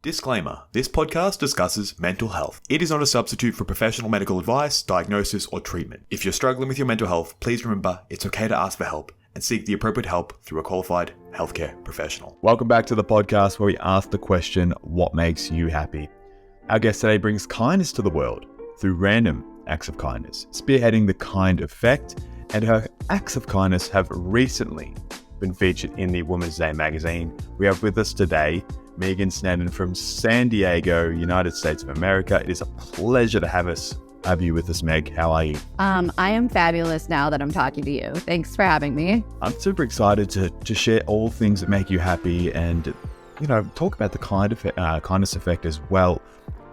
Disclaimer, this podcast discusses mental health. It is not a substitute for professional medical advice, diagnosis, or treatment. If you're struggling with your mental health, please remember it's okay to ask for help and seek the appropriate help through a qualified healthcare professional. Welcome back to the podcast where we ask the question, what makes you happy? Our guest today brings kindness to the world through random acts of kindness, spearheading the kind effect, and her acts of kindness have recently been featured in the Women's Day magazine. We have with us today Megan Snedden from San Diego, United States of America. It is a pleasure to have you with us, Meg. How are you? I am fabulous now that I'm talking to you. Thanks for having me. I'm super excited to share all things that make you happy and, talk about the kindness effect as well.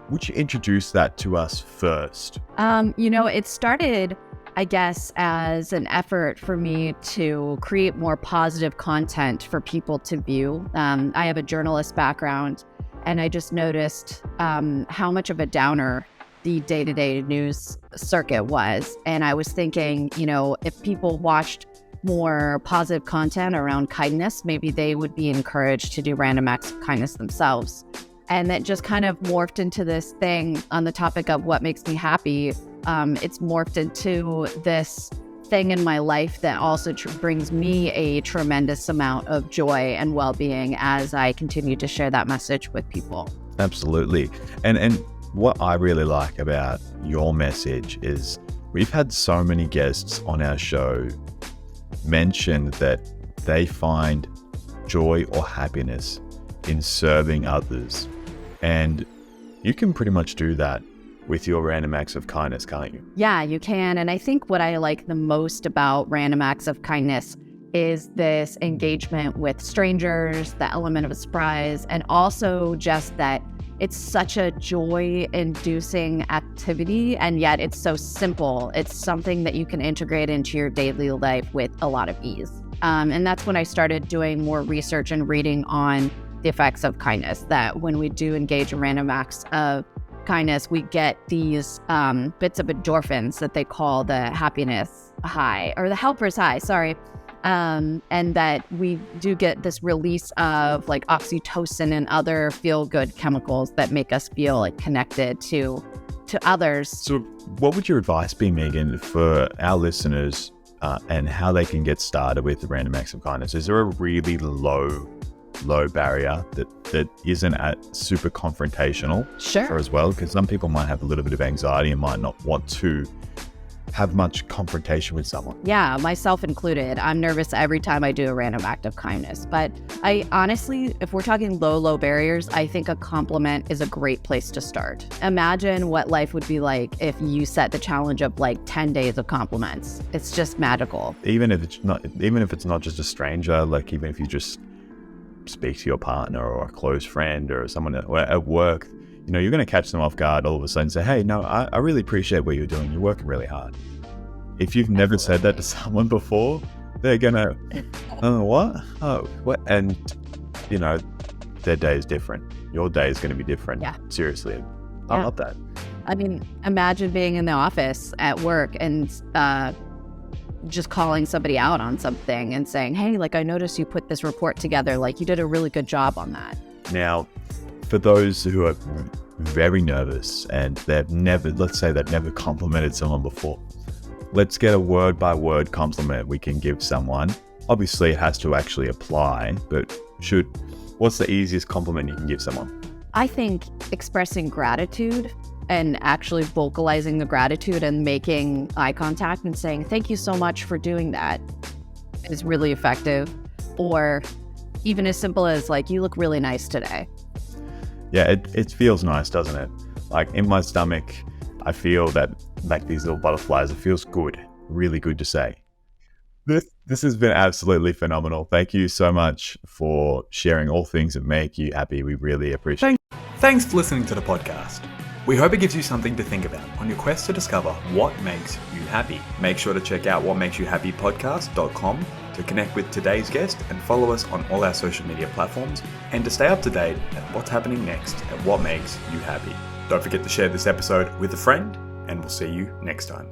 Would you introduce that to us first? It started, I guess, as an effort for me to create more positive content for people to view. I have a journalist background, and I just noticed how much of a downer the day-to-day news circuit was. And I was thinking, if people watched more positive content around kindness, maybe they would be encouraged to do random acts of kindness themselves. And that just kind of morphed into this thing on the topic of what makes me happy. It's morphed into this thing in my life that also brings me a tremendous amount of joy and well-being as I continue to share that message with people. Absolutely. And what I really like about your message is we've had so many guests on our show mention that they find joy or happiness in serving others. And you can pretty much do that with your random acts of kindness, can't you? Yeah, you can. And I think what I like the most about random acts of kindness is this engagement with strangers, the element of a surprise, and also just that it's such a joy-inducing activity, and yet it's so simple. It's something that you can integrate into your daily life with a lot of ease. And that's when I started doing more research and reading on the effects of kindness, that when we do engage in random acts of kindness, we get these bits of endorphins that they call the happiness high, or the helper's high, and that we do get this release of like oxytocin and other feel-good chemicals that make us feel like connected to others. So what would your advice be, Megan, for our listeners and how they can get started with random acts of kindness? Is there a really low barrier that isn't super confrontational? Sure. As well, because some people might have a little bit of anxiety and might not want to have much confrontation with someone. Yeah, myself included. I'm nervous every time I do a random act of kindness. But I honestly, if we're talking low barriers, I think a compliment is a great place to start. Imagine what life would be like if you set the challenge of like 10 days of compliments. It's just magical. Even if it's not just a stranger, like even if you just speak to your partner or a close friend or someone at work, you're going to catch them off guard all of a sudden and say, hey, no, I really appreciate what you're doing. You're working really hard. If you've never said that to someone before, they're going to, what? Oh, what? And, their day is different. Your day is going to be different. Yeah. Seriously. I love that. I mean, imagine being in the office at work and just calling somebody out on something and saying, hey, like I noticed you put this report together, like you did a really good job on that. Now, for those who are very nervous and they've never complimented someone before, let's get a word by word compliment we can give someone. Obviously it has to actually apply, but what's the easiest compliment you can give someone? I think expressing gratitude and actually vocalizing the gratitude and making eye contact and saying, thank you so much for doing that is really effective. Or even as simple as like, you look really nice today. Yeah, it feels nice, doesn't it? Like in my stomach, I feel that like these little butterflies. It feels good, really good to say. This has been absolutely phenomenal. Thank you so much for sharing all things that make you happy. We really appreciate it. Thanks for listening to the podcast. We hope it gives you something to think about on your quest to discover what makes you happy. Make sure to check out whatmakesyouhappypodcast.com to connect with today's guest and follow us on all our social media platforms and to stay up to date at what's happening next at What Makes You Happy. Don't forget to share this episode with a friend, and we'll see you next time.